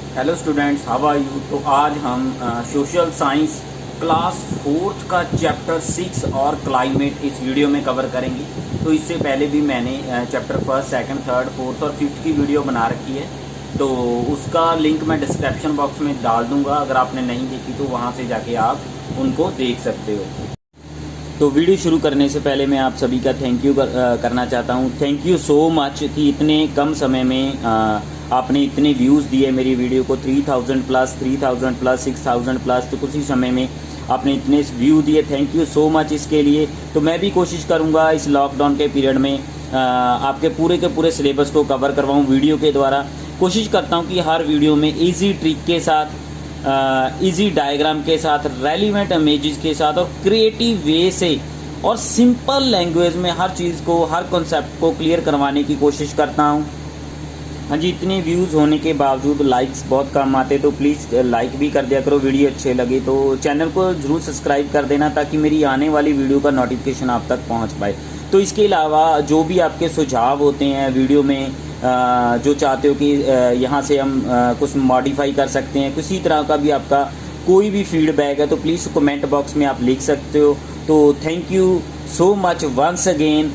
Hello students, how are you. तो आज हम सोशल साइंस क्लास 4th का चैप्टर 6 और क्लाइमेट इस वीडियो में कवर करेंगे। तो इससे पहले भी मैंने chapter 1st, 2nd, 3rd, 4th और 5th की वीडियो बना रखी है, तो उसका लिंक मैं डिस्क्रिप्शन बॉक्स में डाल दूंगा। अगर आपने नहीं देखी तो वहाँ से जाके आप उनको देख सकते हो। तो वीडियो शुरू करने से पहले मैं आप सभी का थैंक यू करना चाहता हूँ। थैंक यू सो मच कि इतने कम समय में आपने इतने व्यूज़ दिए मेरी वीडियो को। 3000 प्लस, 6000 प्लस, तो कुछ ही समय में आपने इतने व्यू दिए। थैंक यू सो मच इसके लिए। तो मैं भी कोशिश करूँगा इस लॉकडाउन के पीरियड में आपके पूरे के पूरे सिलेबस को कवर करवाऊँ वीडियो के द्वारा। कोशिश करता हूँ कि हर वीडियो में ईजी ट्रिक के साथ, इजी डायग्राम के साथ, रेलिवेंट इमेजेस के साथ और क्रिएटिव वे से और सिंपल लैंग्वेज में हर चीज़ को, हर कॉन्सेप्ट को क्लियर करवाने की कोशिश करता हूँ। हाँ जी, इतने व्यूज़ होने के बावजूद लाइक्स बहुत कम आते, तो प्लीज़ लाइक भी कर दिया करो। वीडियो अच्छे लगे तो चैनल को ज़रूर सब्सक्राइब कर देना ताकि मेरी आने वाली वीडियो का नोटिफिकेशन आप तक पहुँच पाए। तो इसके अलावा जो भी आपके सुझाव होते हैं वीडियो में, जो चाहते हो कि यहाँ से हम कुछ मॉडिफाई कर सकते हैं, किसी तरह का भी आपका कोई भी फीडबैक है तो प्लीज़ कमेंट बॉक्स में आप लिख सकते हो। तो thank you so much once again.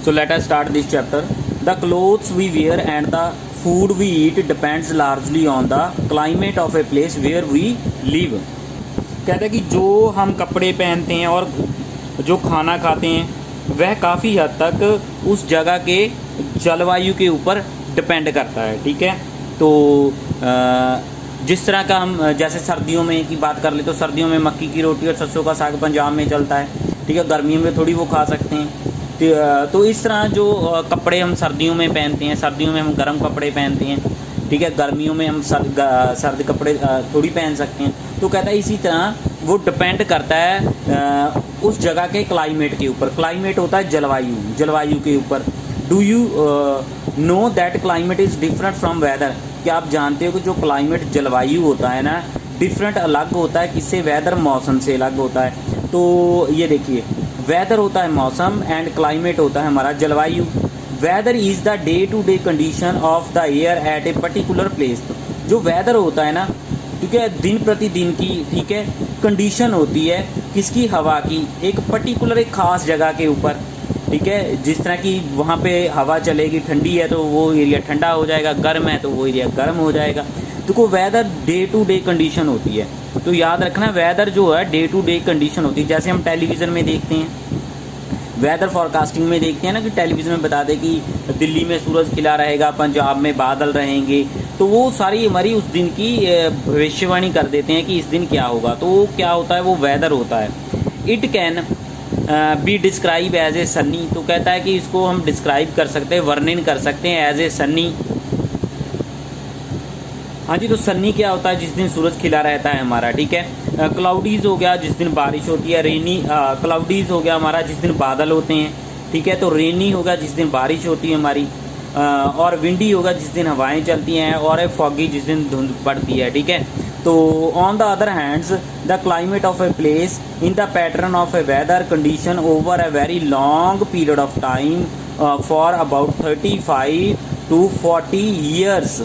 So let us start this chapter. The clothes we wear and the food we eat depends largely on the climate of a place where we live. कहते हैं कि जो हम कपड़े पहनते हैं और जो खाना खाते हैं वह काफ़ी हद तक उस जगह के जलवायु के ऊपर डिपेंड करता है। ठीक है, तो जिस तरह का हम, जैसे सर्दियों में की बात कर ले तो सर्दियों में मक्की की रोटी और सरसों का साग पंजाब में चलता है। ठीक है, गर्मियों में थोड़ी वो खा सकते हैं। तो इस तरह जो कपड़े हम सर्दियों में पहनते हैं, सर्दियों में हम गर्म कपड़े पहनते हैं। ठीक है, गर्मियों में हम सर्द कपड़े थोड़ी पहन सकते हैं। तो कहता है इसी तरह वो डिपेंड करता है उस जगह के क्लाइमेट के ऊपर। क्लाइमेट होता है जलवायु के ऊपर। Do you know that climate is different from weather. क्या आप जानते हो कि जो क्लाइमेट जलवायु होता है ना, डिफरेंट अलग होता है किससे? वेदर, मौसम से अलग होता है। तो ये देखिए, वेदर होता है मौसम एंड क्लाइमेट होता है हमारा जलवायु। Weather is the day to day condition of the air at a particular place. जो वेदर होता है ना, ठीक है, दिन प्रतिदिन की, ठीक है, कंडीशन होती है किसकी? हवा की, एक पर्टिकुलर, एक खास जगह के ऊपर। ठीक है, जिस तरह की वहाँ पे हवा चलेगी, ठंडी है तो वो एरिया ठंडा हो जाएगा, गर्म है तो वो एरिया गर्म हो जाएगा। तो को weather day to day condition होती है। तो याद रखना, वेदर जो है डे टू डे कंडीशन होती है। जैसे हम टेलीविज़न में देखते हैं, वेदर फॉरकास्टिंग में देखते हैं ना कि टेलीविज़न में बता दे कि दिल्ली में सूरज खिला रहेगा, पंजाब में बादल रहेंगे। तो वो सारी हमारी उस दिन की भविष्यवाणी कर देते हैं कि इस दिन क्या होगा। तो वो क्या होता है? वो वेदर होता है। It can be describe as a sunny. तो कहता है कि इसको हम डिस्क्राइब कर सकते हैं, वर्णन कर सकते हैं एज ए सन्नी। हाँ जी, तो सन्नी क्या होता है? जिस दिन सूरज खिला रहता है हमारा। ठीक है, क्लाउडीज़ हो गया जिस दिन बारिश होती है, रेनी क्लाउडीज़ हो गया हमारा जिस दिन बादल होते हैं। ठीक है, तो रेनी होगा जिस दिन बारिश होती है हमारी, और विंडी होगा जिस दिन हवाएं चलती हैं, और फॉगी जिस दिन धुंध पड़ती है। ठीक है, तो on the other hands the climate of a place in the pattern of a weather condition over a very long period of time for about 35 to 40 years.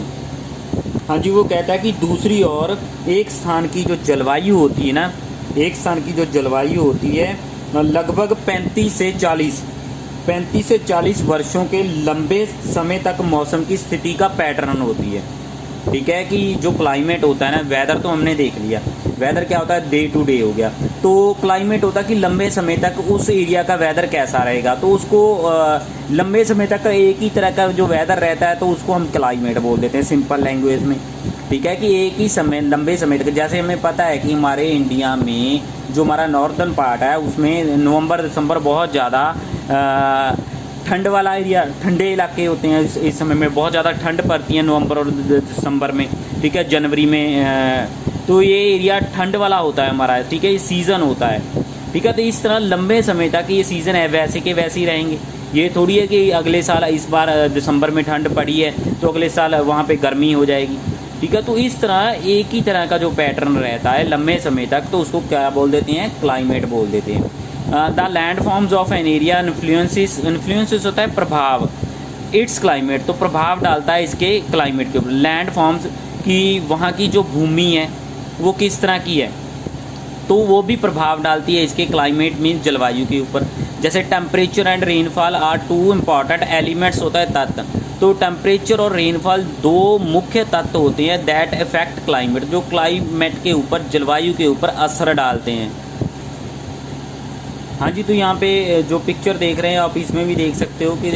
हाँ जी, वो कहता है कि दूसरी ओर एक स्थान की जो जलवायु होती है ना, एक स्थान की जो जलवायु होती है लगभग 35 से 40 वर्षों के लंबे समय तक मौसम की स्थिति का पैटर्न होती है। ठीक है, कि जो क्लाइमेट होता है ना, वेदर तो हमने देख लिया, वेदर क्या होता है? डे टू डे हो गया। तो क्लाइमेट होता है कि लंबे समय तक उस एरिया का वेदर कैसा रहेगा। तो उसको लंबे समय तक एक ही तरह का जो वेदर रहता है तो उसको हम क्लाइमेट बोल देते हैं सिंपल लैंग्वेज में। ठीक है, कि एक ही समय, लंबे समय तक, जैसे हमें पता है कि हमारे इंडिया में जो हमारा नॉर्दर्न पार्ट है उसमें नवंबर दिसंबर बहुत ज़्यादा ठंड वाला एरिया, ठंडे इलाके होते हैं। इस समय में बहुत ज़्यादा ठंड पड़ती है नवंबर और दिसंबर में। ठीक है, जनवरी में तो ये एरिया ठंड वाला होता है हमारा। ठीक है, ये सीज़न होता है। ठीक है, तो इस तरह लंबे समय तक ये सीज़न है, वैसे के वैसे ही रहेंगे। ये थोड़ी है कि अगले साल, इस बार दिसंबर में ठंड पड़ी है तो अगले साल वहाँ पे गर्मी हो जाएगी। ठीक है, तो इस तरह एक ही तरह का जो पैटर्न रहता है लंबे समय तक, तो उसको क्या बोल देते हैं? क्लाइमेट बोल देते हैं। The land forms of an area influences होता है प्रभाव, इट्स क्लाइमेट, तो प्रभाव डालता है इसके क्लाइमेट के ऊपर। लैंड फॉर्म्स कि वहाँ की जो भूमि है वो किस तरह की है, तो वो भी प्रभाव डालती है इसके क्लाइमेट मीन्स जलवायु के ऊपर। जैसे temperature and rainfall are two important elements होता है तत्व। तो टेम्परेचर और रेनफॉल दो मुख्य तत्व होते हैं दैट इफेक्ट क्लाइमेट, जो क्लाइमेट के ऊपर, जलवायु के ऊपर असर डालते हैं। हाँ जी, तो यहाँ पे जो पिक्चर देख रहे हैं आप, इसमें भी देख सकते हो कि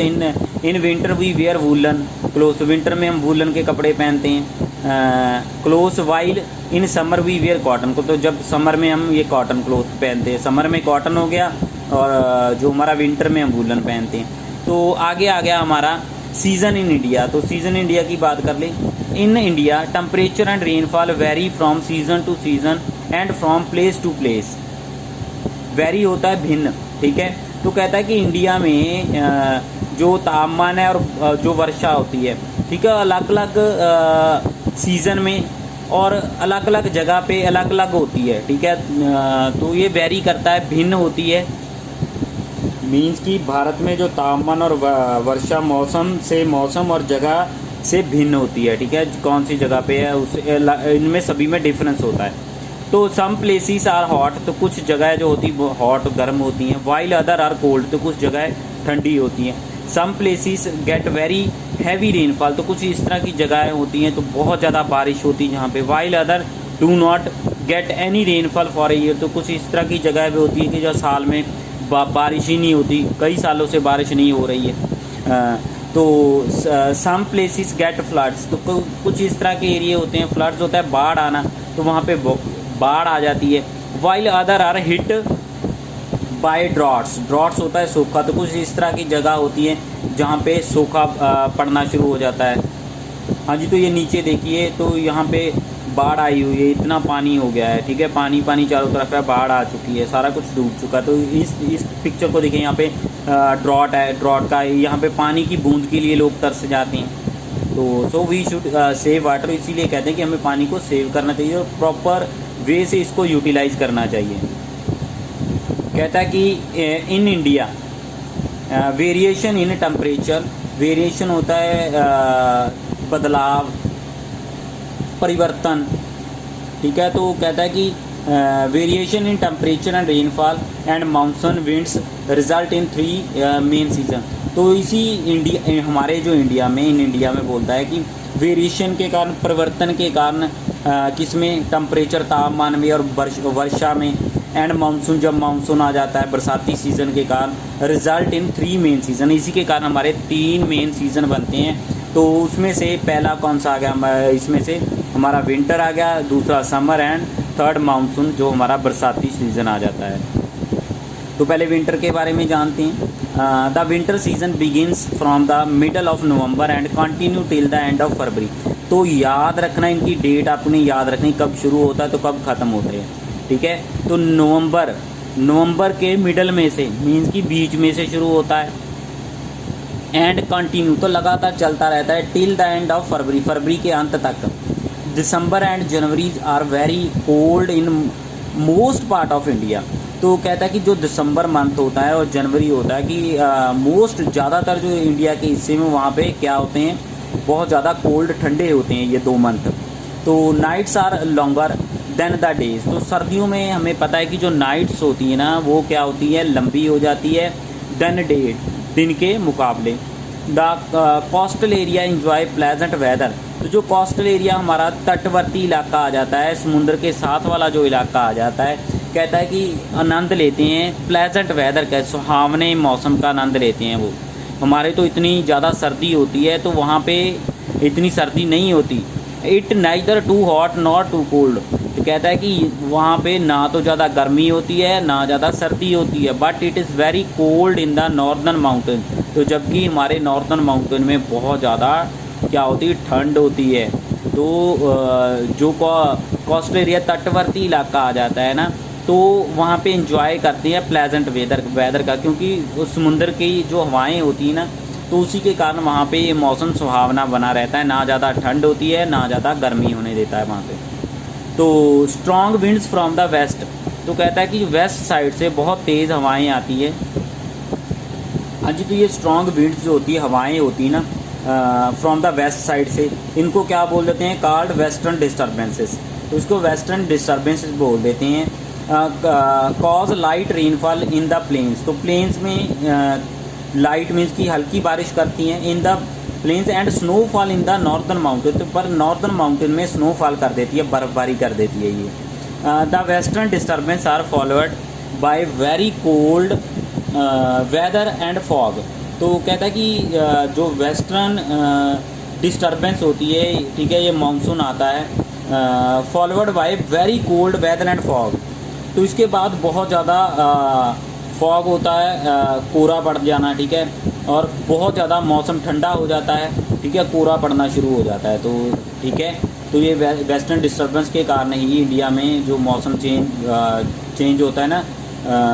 in winter we wear woollen cloth, winter में हम वूलन के कपड़े पहनते हैं cloth, while in summer we wear cotton को, तो जब समर में हम ये कॉटन क्लोथ पहनते हैं, समर में कॉटन हो गया और जो हमारा विंटर में हम वूलन पहनते हैं। तो आगे आ गया हमारा सीज़न इन इंडिया। तो सीज़न इंडिया की बात कर लें। In India temperature and rainfall vary from season to season and from place to place, vary होता है भिन्न, ठीक है। तो कहता है कि इंडिया में जो तापमान है और जो वर्षा होती है, ठीक है, अलग अलग सीज़न में और अलग अलग जगह पे अलग अलग होती है, ठीक है। तो ये वेरी करता है, भिन्न होती है, मीन्स कि भारत में जो तापमान और वर्षा मौसम और जगह से भिन्न होती है, ठीक है। कौन सी जगह पे है उस इनमें सभी में डिफरेंस होता है। तो सम प्लेसेस आर हॉट, तो कुछ जगह जो होती है हॉट गर्म होती हैं, वाइल अदर आर कोल्ड, तो कुछ जगह ठंडी होती हैं। Some places get very heavy rainfall, तो कुछ इस तरह की जगहें होती हैं तो बहुत ज़्यादा बारिश होती है जहाँ पे। While other do not get any rainfall for a year, तो कुछ इस तरह की जगह भी होती है कि जो साल में बारिश ही नहीं होती, कई सालों से बारिश नहीं हो रही है। तो सम प्लेसेस गेट फ्लड्स, तो कुछ इस तरह के एरिया होते हैं, फ्लड्स होता है बाढ़ आना, तो वहाँ पे बाढ़ आ जाती है। While other are hit by droughts होता है सूखा, तो कुछ इस तरह की जगह होती है जहाँ पे सूखा पड़ना शुरू हो जाता है। हाँ जी, तो ये नीचे देखिए, तो यहाँ पे बाढ़ आई हुई है, इतना पानी हो गया है, ठीक है, पानी चारों तरफ है, बाढ़ आ चुकी है, सारा कुछ डूब चुका है। तो इस पिक्चर को देखिए, यहाँ पे ड्रॉट है, ड्रॉट का यहाँ पे पानी की बूंद के लिए लोग तरस जाते हैं। तो so we should save water, इसीलिए कहते हैं कि हमें पानी को सेव करना चाहिए और प्रॉपर वे से इसको यूटिलाइज करना चाहिए। कहता है कि in India variation in temperature, variation होता है बदलाव, परिवर्तन, ठीक है। तो कहता है कि variation in temperature and rainfall and monsoon winds result in 3 main season. तो इसी इंडिया, हमारे जो इंडिया में, इन इंडिया में बोलता है कि वेरिएशन के कारण, परिवर्तन के कारण किसमें, टेम्परेचर तापमान में और वर्षा में, एंड मानसून, जब मानसून आ जाता है बरसाती सीज़न के कारण, रिजल्ट इन 3 मेन सीज़न, इसी के कारण हमारे 3 मेन सीज़न बनते हैं। तो उसमें से पहला कौन सा आ गया, इसमें से हमारा विंटर आ गया, दूसरा समर एंड थर्ड मानसून, जो हमारा बरसाती सीज़न आ जाता है। तो पहले विंटर के बारे में जानते हैं। The winter season begins from the middle of November and continue till the end of फरवरी। तो याद रखना, इनकी डेट आपने याद रखनी, कब शुरू होता है तो कब ख़त्म होता है, ठीक है। तो नवंबर के मिडल में से, मीन्स की बीच में से शुरू होता है, एंड कंटिन्यू, तो लगातार चलता रहता है, till the end of February, फरवरी के अंत तक। December and January are very cold in most part of India. तो कहता है कि जो दिसंबर मंथ होता है और जनवरी होता है कि मोस्ट, ज़्यादातर जो इंडिया के हिस्से में वहाँ पे क्या होते हैं, बहुत ज़्यादा कोल्ड, ठंडे होते हैं ये 2 मंथ। तो nights are longer than the days. तो सर्दियों में हमें पता है कि जो नाइट्स होती है ना, वो क्या होती है, लंबी हो जाती है देन डे, दिन के मुकाबले। The coastal area enjoy pleasant weather. तो जो कोस्टल एरिया हमारा तटवर्ती इलाका आ जाता है, समुद्र के साथ वाला जो इलाका आ जाता है, कहता है कि आनंद लेते हैं प्लेजेंट वेदर का, सुहावने मौसम का आनंद लेते हैं वो। हमारे तो इतनी ज़्यादा सर्दी होती है, तो वहाँ पे इतनी सर्दी नहीं होती। It neither too hot not too cold. तो कहता है कि वहाँ पे ना तो ज़्यादा गर्मी होती है ना ज़्यादा सर्दी होती है, but it is very cold in the northern mountain. तो जबकि हमारे नॉर्दर्न माउंटेन में बहुत ज़्यादा क्या होती है, ठंड होती है। तो जो कोस्ट एरिया, तटवर्ती इलाका आ जाता है ना, तो वहाँ पे इंजॉय करते हैं प्लेजेंट वेदर का, क्योंकि उस समुद्र की जो हवाएं होती हैं ना, तो उसी के कारण वहाँ पे ये मौसम सुहावना बना रहता है, ना ज़्यादा ठंड होती है ना ज़्यादा गर्मी होने देता है वहाँ पे। तो strong winds from the west. तो कहता है कि वेस्ट साइड से बहुत तेज़ हवाएं आती है। हाँ जी, तो ये स्ट्रॉन्ग विंड्स जो होती है, हवाएं होती है ना, फ्रॉम द वेस्ट साइड से, इनको क्या बोल देते हैं, कॉल्ड वेस्टर्न डिस्टर्बेंसेस। तो इसको वेस्टर्न डिस्टर्बेंसेस बोल देते हैं। Cause light rainfall in the plains, तो प्लेन्स में लाइट मीन्स की हल्की बारिश करती हैं, in the plains and snowfall in the northern mountain, तो पर नॉर्दर्न माउंटेन में स्नोफॉल कर देती है, बर्फबारी कर देती है ये। The western disturbance are followed by very cold weather and fog. तो कहता है कि जो वेस्टर्न डिस्टर्बेंस होती है, ठीक है, ये मानसून आता है followed by very cold weather and fog. तो इसके बाद बहुत ज़्यादा फॉग होता है, कोहरा पड़ जाना, ठीक है, और बहुत ज़्यादा मौसम ठंडा हो जाता है, ठीक है, कोहरा पड़ना शुरू हो जाता है। तो ठीक है, तो ये वेस्टर्न डिस्टर्बेंस के कारण ही इंडिया में जो मौसम चेंज होता है ना,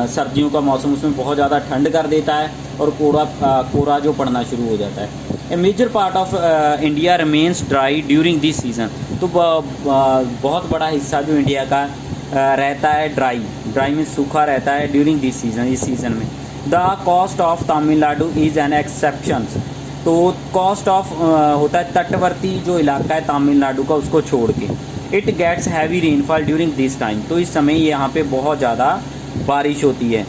सर्दियों का मौसम, उसमें बहुत ज़्यादा ठंड कर देता है और कोहरा जो पड़ना शुरू हो जाता है। A major part of India remains dry during this season. तो बहुत बड़ा हिस्सा जो इंडिया का रहता है ड्राई में सूखा रहता है ड्यूरिंग दिस सीज़न, इस सीज़न में। The coast of Tamil Nadu is an exception. तो कॉस्ट ऑफ होता है तटवर्ती जो इलाका है तमिलनाडु का, उसको छोड़ के। It gets heavy rainfall during this time, तो इस समय यहाँ पे बहुत ज़्यादा बारिश होती है।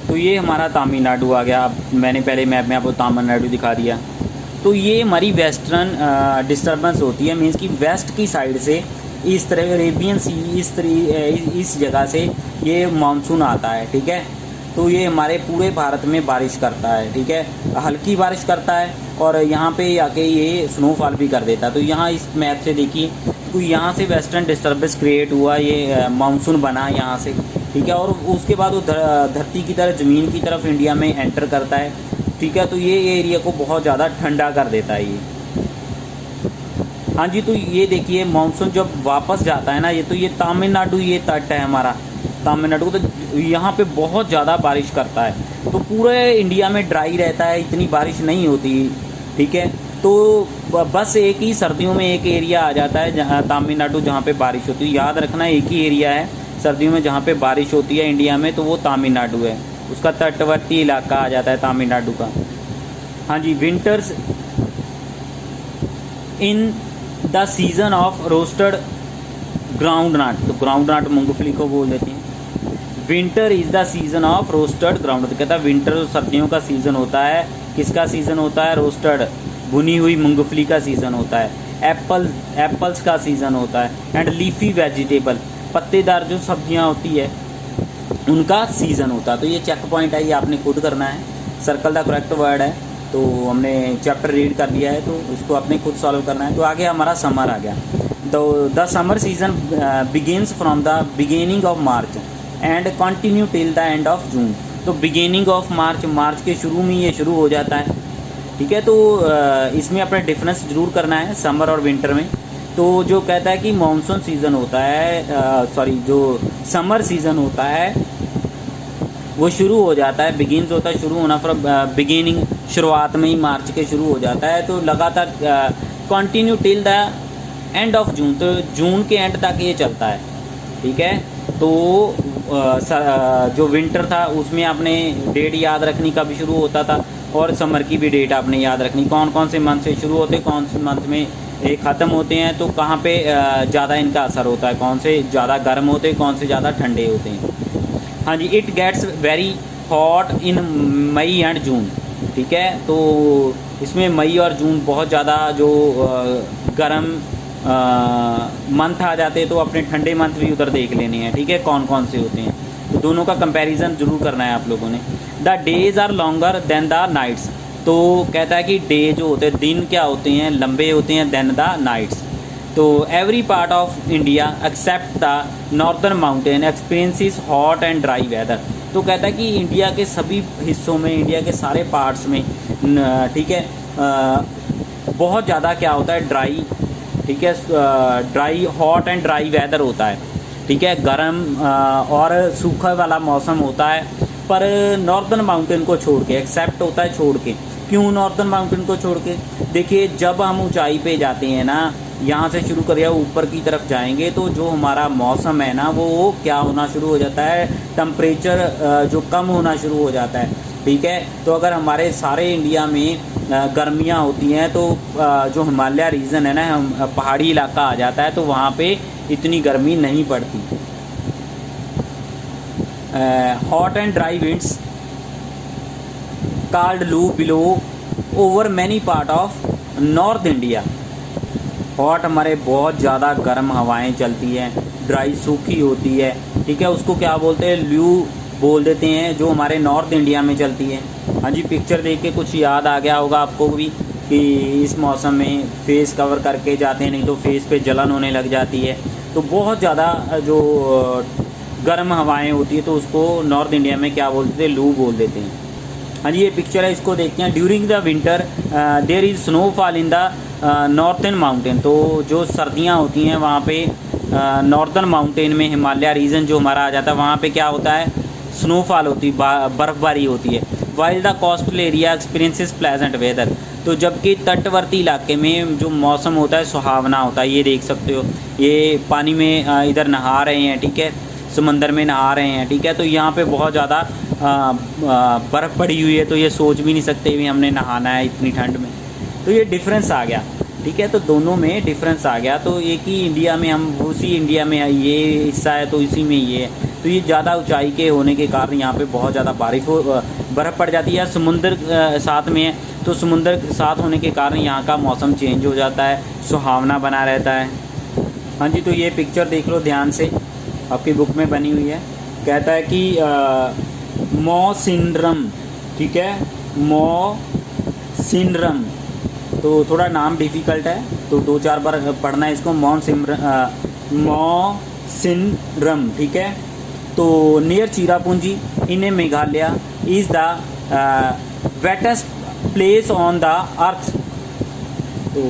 तो ये हमारा तमिलनाडु आ गया। अब मैंने पहले मैप में आपको तमिलनाडु दिखा दिया। तो ये हमारी वेस्टर्न डिस्टर्बेंस होती है, मीन्स कि वेस्ट की साइड से इस तरह अरेबियन सी इस जगह से ये मानसून आता है, ठीक है। तो ये हमारे पूरे भारत में बारिश करता है, ठीक है, हल्की बारिश करता है और यहाँ पे आके ये स्नोफॉल भी कर देता है। तो यहाँ इस मैप से देखिए, तो यहाँ से वेस्टर्न डिस्टर्बेंस क्रिएट हुआ, ये मानसून बना यहाँ से, ठीक है, और उसके बाद वो धरती की तरफ, ज़मीन की तरफ इंडिया में एंटर करता है, ठीक है। तो ये एरिया को बहुत ज़्यादा ठंडा कर देता है ये। हाँ जी, तो ये देखिए मानसून जब वापस जाता है ना, ये तो ये तमिलनाडु, ये तट है हमारा तमिलनाडु, तो यहाँ पे बहुत ज़्यादा बारिश करता है। तो पूरे इंडिया में ड्राई रहता है, इतनी बारिश नहीं होती, ठीक है। तो बस एक ही सर्दियों में एक एरिया आ जाता है जहाँ तमिलनाडु, जहाँ पे बारिश होती है। याद रखना, एक ही एरिया है सर्दियों में जहाँ पे बारिश होती है इंडिया में, तो वो तमिलनाडु है, उसका तटवर्ती इलाका आ जाता है तमिलनाडु का। हाँ जी, winters in the season of roasted ground nut, तो ग्राउंड नट मूंगफली को बोल देते हैं। Winter is the season of roasted ground, तो कहता है विंटर सर्दियों का सीज़न होता है, किसका सीज़न होता है, रोस्टेड भुनी हुई मूंगफली का सीज़न होता है। एप्पल्स का सीज़न होता है। एंड लीफी वेजिटेबल, पत्तेदार जो सब्जियां होती है उनका सीज़न होता है। तो ये चेक पॉइंट है, ये आपने खुद करना है। सर्कल द करेक्ट वर्ड है, तो हमने चैप्टर रीड कर लिया है, तो उसको आपने खुद सॉल्व करना है। तो आगे हमारा समर आ गया। The summer season begins from the beginning of March and continue till the end of June. तो बिगिनिंग ऑफ मार्च के शुरू में ये शुरू हो जाता है, ठीक है। तो इसमें अपने डिफरेंस जरूर करना है समर और विंटर में। तो जो कहता है कि मानसून सीज़न होता है, जो समर सीज़न होता है वो शुरू हो जाता है, बिगिनस होता है, शुरू होना फ्रॉम बिगिनिंग, शुरुआत में ही मार्च के शुरू हो जाता है। तो लगातार continue till the end of June, तो जून के एंड तक ये चलता है, ठीक है। तो जो विंटर था उसमें आपने डेट याद रखनी कब शुरू होता था, और समर की भी डेट आपने याद रखनी, कौन कौन से मंथ से शुरू होते, कौन से मंथ में ये ख़त्म होते हैं। तो कहाँ पे ज़्यादा इनका असर होता है, कौन से ज़्यादा गर्म होते हैं, कौन से ज़्यादा ठंडे होते हैं। हाँ जी, it gets very hot in May and June, ठीक है। तो इसमें मई और जून बहुत ज़्यादा जो गर्म मंथ आ जाते हैं। तो अपने ठंडे मंथ भी उधर देख लेने हैं, ठीक है, कौन कौन से होते हैं। तो दोनों का कंपैरिजन जरूर करना है आप लोगों ने। The days are longer than the nights, तो कहता है कि डे जो होते हैं, दिन क्या होते हैं, लंबे होते हैं, देन द नाइट्स। तो every part of India except the northern mountain experiences hot and dry weather. तो कहता है कि इंडिया के सभी हिस्सों में, इंडिया के सारे पार्ट्स में, ठीक है, बहुत ज़्यादा क्या होता है, ड्राई, ठीक है, dry, hot and dry weather होता है, ठीक है, गर्म और सूखा वाला मौसम होता है। पर नॉर्दर्न माउंटेन को छोड़ के, एक्सेप्ट होता है छोड़ के। क्यों नॉर्दर्न माउंटेन को छोड़ के? देखिए, जब हम ऊंचाई पे जाते हैं ना, यहाँ से शुरू करिए ऊपर की तरफ जाएंगे, तो जो हमारा मौसम है ना, वो क्या होना शुरू हो जाता है, टेम्परेचर जो कम होना शुरू हो जाता है, ठीक है। तो अगर हमारे सारे इंडिया में गर्मियाँ होती हैं, तो जो हिमालय रीजन है ना, पहाड़ी इलाका आ जाता है, तो वहाँ पे इतनी गर्मी नहीं पड़ती। Hot and dry winds called loo blow over many part of north India. Hot हमारे बहुत ज़्यादा गर्म हवाएं चलती हैं, ड्राई सूखी होती है, ठीक है, उसको क्या बोलते हैं, लू बोल देते हैं, जो हमारे नॉर्थ इंडिया में चलती है। हाँ जी, पिक्चर देख के कुछ याद आ गया होगा आपको भी कि इस मौसम में फेस कवर करके जाते हैं, नहीं तो फेस पे जलन होने लग जाती है। तो बहुत ज़्यादा जो गर्म हवाएं होती है तो उसको नॉर्थ इंडिया में क्या बोलते थे, लू बोल देते हैं। हाँ जी, ये पिक्चर है, इसको देखते हैं। During the winter there is snowfall in the northern mountain. तो जो सर्दियाँ होती हैं वहाँ पे नॉर्थन माउंटेन में, हिमालय रीजन जो हमारा आ जाता है, वहाँ पे क्या होता है, स्नोफॉल होती है, बर्फ़बारी होती है। While the coastal area experiences pleasant weather. तो जबकि तटवर्ती इलाके में जो मौसम होता है सुहावना होता है। ये देख सकते हो, ये पानी में इधर नहा रहे हैं, ठीक है, समंदर में नहा रहे हैं, ठीक है। तो यहाँ पे बहुत ज़्यादा बर्फ़ पड़ी हुई है, तो ये सोच भी नहीं सकते भी हमने नहाना है इतनी ठंड में। तो ये डिफरेंस आ गया, ठीक है, तो दोनों में डिफरेंस आ गया। तो एक ही इंडिया में हम, उसी इंडिया में ये हिस्सा है तो इसी में ये है। तो ये ज़्यादा ऊंचाई के होने के कारण यहाँ पे बहुत ज़्यादा बर्फ़ पड़ जाती है। समुंदर साथ में है, तो समुंदर साथ होने के कारण यहाँ का मौसम चेंज हो जाता है, सुहावना बना रहता है। हाँ जी, तो ये पिक्चर देख लो ध्यान से, आपकी बुक में बनी हुई है। कहता है कि मॉसिनरम, ठीक है, मॉसिनरम, तो थोड़ा नाम डिफ़िकल्ट है, तो 2-4 बार पढ़ना है इसको। मॉसिनरम, ठीक है। तो near Cherrapunji in Meghalaya is the wettest place on the earth. तो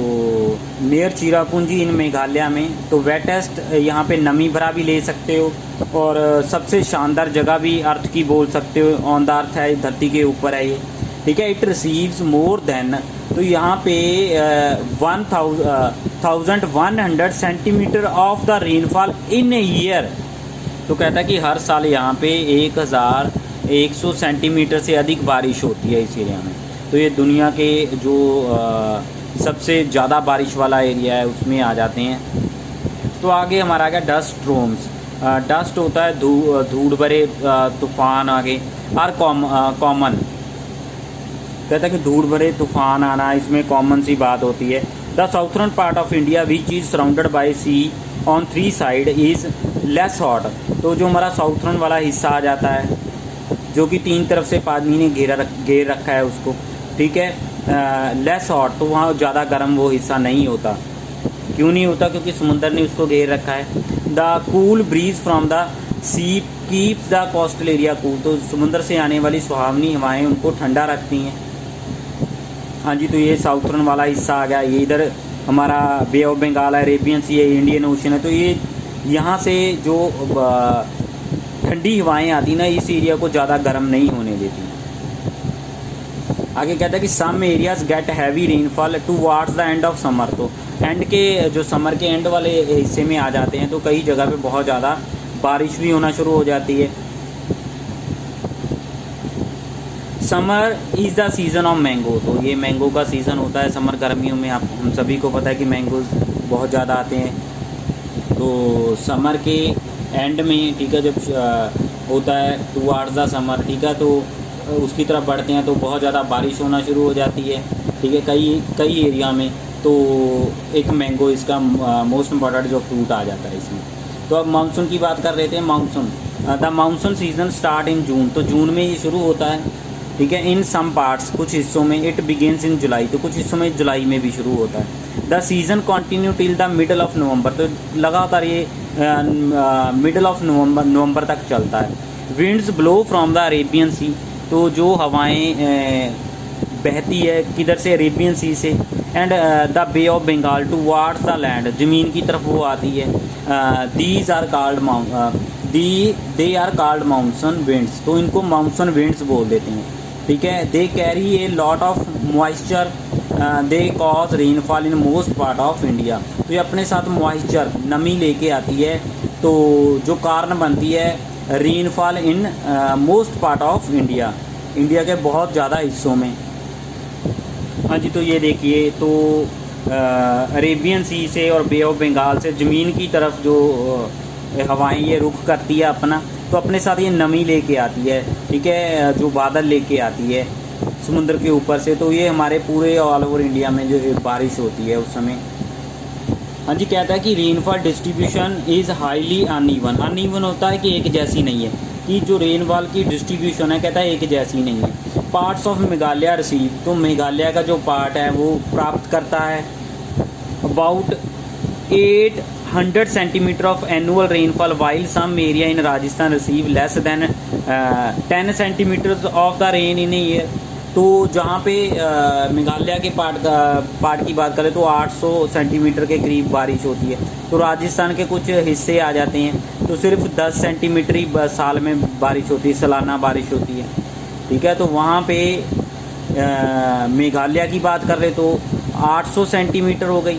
नियर चिरापुंजी इन मेघालय में, तो वेटेस्ट यहाँ पे नमी भरा भी ले सकते हो, और सबसे शानदार जगह भी अर्थ की बोल सकते हो। ऑन द अर्थ है, धरती के ऊपर है ये, ठीक है। इट रिसीव्स मोर देन, तो यहाँ पे 1100 centimetre of the rainfall in a year. तो कहता है कि हर साल यहाँ पे 1100 सेंटीमीटर से अधिक बारिश होती है इस एरिया में। तो ये दुनिया के जो सबसे ज़्यादा बारिश वाला एरिया है उसमें आ जाते हैं। तो आगे हमारा आ गया डस्ट स्टॉर्म्स। डस्ट होता है धूड़ भरे तूफान। आगे आर कॉमन, कहता है कि धूड़ भरे तूफान आना इसमें कॉमन सी बात होती है। The southern part of India which is surrounded by sea on 3 side is less hot. तो जो हमारा साउथर्न वाला हिस्सा आ जाता है, जो कि 3 तरफ से पानी ने घेर रखा है उसको, ठीक है, लेस हॉट, तो वहाँ ज़्यादा गर्म वो हिस्सा नहीं होता। क्यों नहीं होता? क्योंकि समुंदर ने उसको घेर रखा है। The cool breeze from the sea keeps the coastal area cool. तो समुंदर से आने वाली सुहावनी हवाएं उनको ठंडा रखती हैं। हाँ जी, तो ये साउथर्न वाला हिस्सा आ गया। ये इधर हमारा बे ऑफ बंगाल है, अरेबियन सी है, इंडियन ओशन है। तो ये यहाँ से जो ठंडी हवाएं आती ना, इस एरिया को ज़्यादा गर्म नहीं होने देती। आगे कहता है कि some areas get heavy rainfall towards the end of summer. तो एंड के जो समर के एंड वाले हिस्से में आ जाते हैं, तो कई जगह पे बहुत ज़्यादा बारिश भी होना शुरू हो जाती है। Summer is the season of mango. तो ये मैंगो का सीज़न होता है समर, गर्मियों में। आप हम सभी को पता है कि मैंगोज बहुत ज़्यादा आते हैं। तो समर के एंड में, ठीक है, जब होता है टुवार्ड्स द समर, ठीक है, तो उसकी तरफ बढ़ते हैं तो बहुत ज़्यादा बारिश होना शुरू हो जाती है, ठीक है, कई एरिया में। तो एक मैंगो इसका मोस्ट इम्पॉर्टेंट जो फ्रूट आ जाता है इसमें। तो अब मानसून की बात कर रहे थे। Monsoon, the monsoon season start in June. तो जून में ये शुरू होता है, ठीक है। इन सम पार्ट्स, कुछ हिस्सों में इट बिगिनस इन जुलाई। तो कुछ हिस्सों में जुलाई में भी शुरू होता है। The season continue till the middle of November. तो लगातार ये मिडल ऑफ नवंबर तक चलता है। Winds blow from the Arabian sea. तो जो हवाएं बहती है किधर से, अरेबियन सी से, and the Bay of Bengal towards the land, ज़मीन की तरफ वो आती है। These are called they are called monsoon winds. तो इनको मानसून विंड्स बोल देते हैं, ठीक है। They carry a lot of moisture, they cause rainfall in most part of India. तो ये अपने साथ मॉइस्चर, नमी लेके आती है, तो जो कारण बनती है rainfall in most part of India, India के बहुत ज़्यादा हिस्सों में। हाँ जी, तो ये देखिए, तो अरेबियन सी से और बे ऑफ बंगाल से ज़मीन की तरफ जो हवाएं ये रुख करती है अपना, तो अपने साथ ये नमी लेके आती है, ठीक है, जो बादल लेके आती है समुद्र के ऊपर से। तो ये हमारे पूरे ऑल ओवर इंडिया में जो बारिश होती है उस समय। हाँ जी, कहता है कि rainfall distribution is highly uneven. Uneven होता है कि एक जैसी नहीं है, कि जो रेनफॉल की डिस्ट्रीब्यूशन है, कहता है एक जैसी नहीं है। पार्ट्स ऑफ मेघालय रिसीव, तो मेघालय का जो पार्ट है वो प्राप्त करता है about 800 centimetre of annual rainfall, while some area in Rajasthan receive less than 10 centimetre of the rain in year. तो जहाँ पे मेघालय के पार्ट की बात करें तो 800 सेंटीमीटर के करीब बारिश होती है। तो राजस्थान के कुछ हिस्से आ जाते हैं तो सिर्फ 10 सेंटीमीटर ही साल में बारिश होती है, सालाना बारिश होती है, ठीक है। तो वहाँ पे मेघालय की बात कर रहे तो 800 सेंटीमीटर हो गई,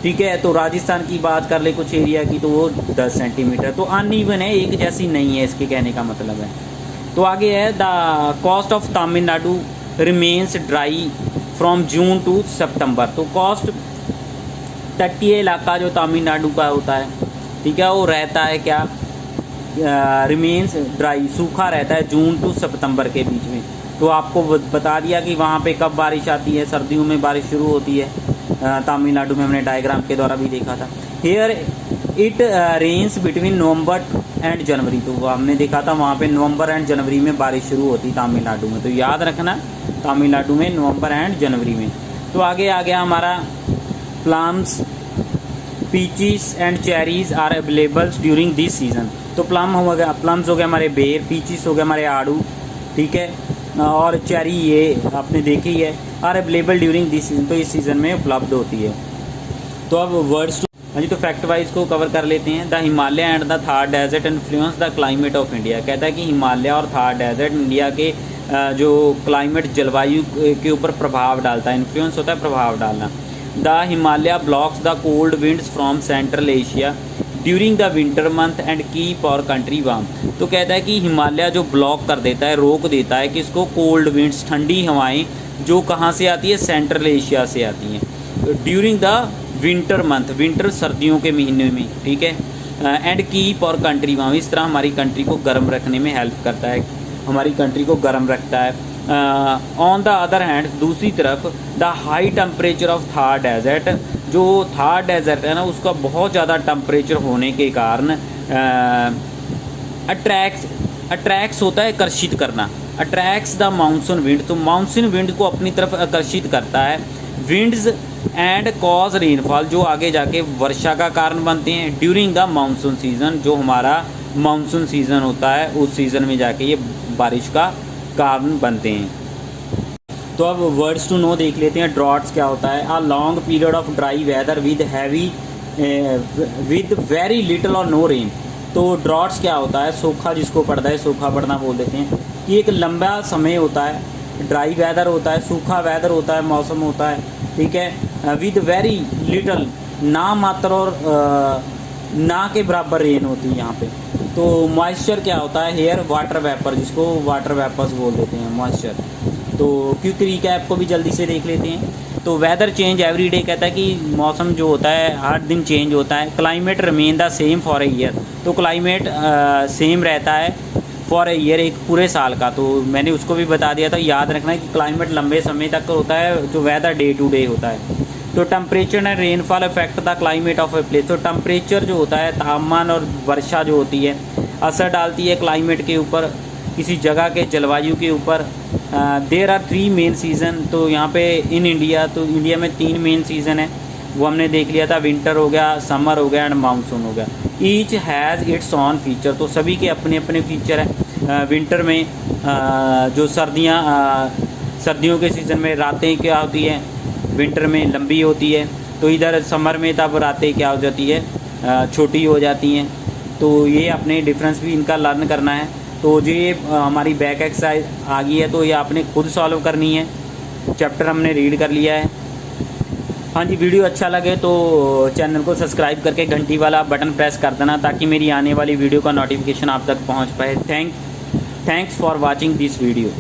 ठीक है। तो राजस्थान की बात कर ले कुछ एरिया की तो वो 10 सेंटीमीटर। तो अनइवन है, एक जैसी नहीं है, इसके कहने का मतलब है। तो आगे है the coast of Tamil Nadu remains dry from June to September. तो कॉस्ट तटीय इलाका जो तमिलनाडु का होता है, ठीक है, वो रहता है क्या, रिमेन्स ड्राई, सूखा रहता है जून टू सितंबर के बीच में। तो आपको बता दिया कि वहाँ पे कब बारिश आती है, सर्दियों में बारिश शुरू होती है। तमिलनाडु में हमने डायग्राम के द्वारा भी देखा था। Here it rains between November and January. तो हमने देखा था वहाँ पे नवंबर एंड जनवरी में बारिश शुरू होती तमिलनाडु में, तो याद रखना तमिलनाडु में नवंबर एंड जनवरी में। तो आगे आ गया हमारा plums, peaches and cherries are available during this season. तो प्लम्स हो गए हमारे बेर, पीचीज हो गए हमारे आड़ू, ठीक है, और चेरी ये आपने देखी है, are available during this season, तो इस सीज़न में उपलब्ध होती है। तो अब वर्ड्स टू, हाँ जी, तो फैक्ट वाइज को कवर कर लेते हैं। The Himalaya and the Thar desert influence the climate of India. कहता है कि हिमालय और थार डेजर्ट इंडिया के जो क्लाइमेट, जलवायु के ऊपर प्रभाव डालता है। इन्फ्लुएंस होता है प्रभाव डालना। The Himalaya blocks the cold winds from central Asia during the winter month and keep और कंट्री वार्म। तो कहता है कि हिमालय जो ब्लॉक कर देता है, रोक देता है कि इसको कोल्ड विंड्स, ठंडी हवाएं जो कहाँ से आती है, सेंट्रल एशिया से आती हैं during the winter month, winter सर्दियों के महीने में, ठीक है, एंड कीप और कंट्री वार्म, इस तरह हमारी कंट्री को गर्म रखने में हेल्प करता है, हमारी कंट्री को गर्म रखता है। ऑन द अदर हैंड, दूसरी तरफ the high temperature of Thar desert, जो थार डेजर्ट है ना, उसका बहुत ज़्यादा टेम्परेचर होने के कारण अट्रैक्ट्स होता है आकर्षित करना, अट्रैक्ट्स द मानसून विंड, तो मानसून विंड को अपनी तरफ आकर्षित करता है। विंड्स एंड कॉज रेनफॉल, जो आगे जाके वर्षा का कारण बनते हैं ड्यूरिंग द मानसून सीज़न, जो हमारा मानसून सीज़न होता है उस सीज़न में जाके ये बारिश का कारण बनते हैं। तो अब वर्ड्स टू नो देख लेते हैं। ड्रॉट्स क्या होता है, a long period of dry weather with very little और नो रेन। तो ड्रॉट्स क्या होता है, सूखा जिसको पड़ता है, सूखा पड़ना बोल देते हैं, कि एक लंबा समय होता है, ड्राई वेदर होता है, सूखा वेदर होता है, मौसम होता है, ठीक है, विद वेरी लिटल, ना मात्र और ना के बराबर रेन होती है यहाँ पे। तो मॉइस्चर क्या होता है, हेयर वाटर वेपर, जिसको वाटर वेपर्स बोल देते हैं, मॉइस्चर। तो क्विक रिकैप को भी जल्दी से देख लेते हैं। तो वेदर चेंज एवरी डे, कहता है कि मौसम जो होता है हर दिन चेंज होता है। Climate remain the same for a year, तो क्लाइमेट सेम रहता है फॉर ए ईयर, एक पूरे साल का। तो मैंने उसको भी बता दिया था, याद रखना है कि क्लाइमेट लंबे समय तक होता है, जो वेदर डे टू डे होता है। तो temperature and rainfall affect the climate of a place. तो टेम्परेचर जो होता है, तापमान और वर्षा जो होती है, असर डालती है क्लाइमेट के ऊपर, किसी जगह के जलवायु के ऊपर। देयर आर 3 मेन सीज़न, तो यहाँ पे इन इंडिया, तो इंडिया में 3 मेन सीज़न है, वो हमने देख लिया था, विंटर हो गया, समर हो गया एंड मानसून हो गया। Each has its on feature, तो सभी के अपने अपने फीचर हैं। विंटर में जो सर्दियों के सीज़न में रातें क्या होती हैं, विंटर में लंबी होती है, तो इधर समर में तब रातें क्या हो जाती है, छोटी हो जाती हैं। तो ये अपने डिफरेंस भी इनका लर्न करना है। तो जो ये हमारी बैक एक्सरसाइज आ गई है, तो ये आपने खुद सॉल्व करनी है, चैप्टर हमने रीड कर लिया है। हाँ जी, वीडियो अच्छा लगे तो चैनल को सब्सक्राइब करके घंटी वाला बटन प्रेस कर देना, ताकि मेरी आने वाली वीडियो का नोटिफिकेशन आप तक पहुंच पाए। Thanks for watching this video.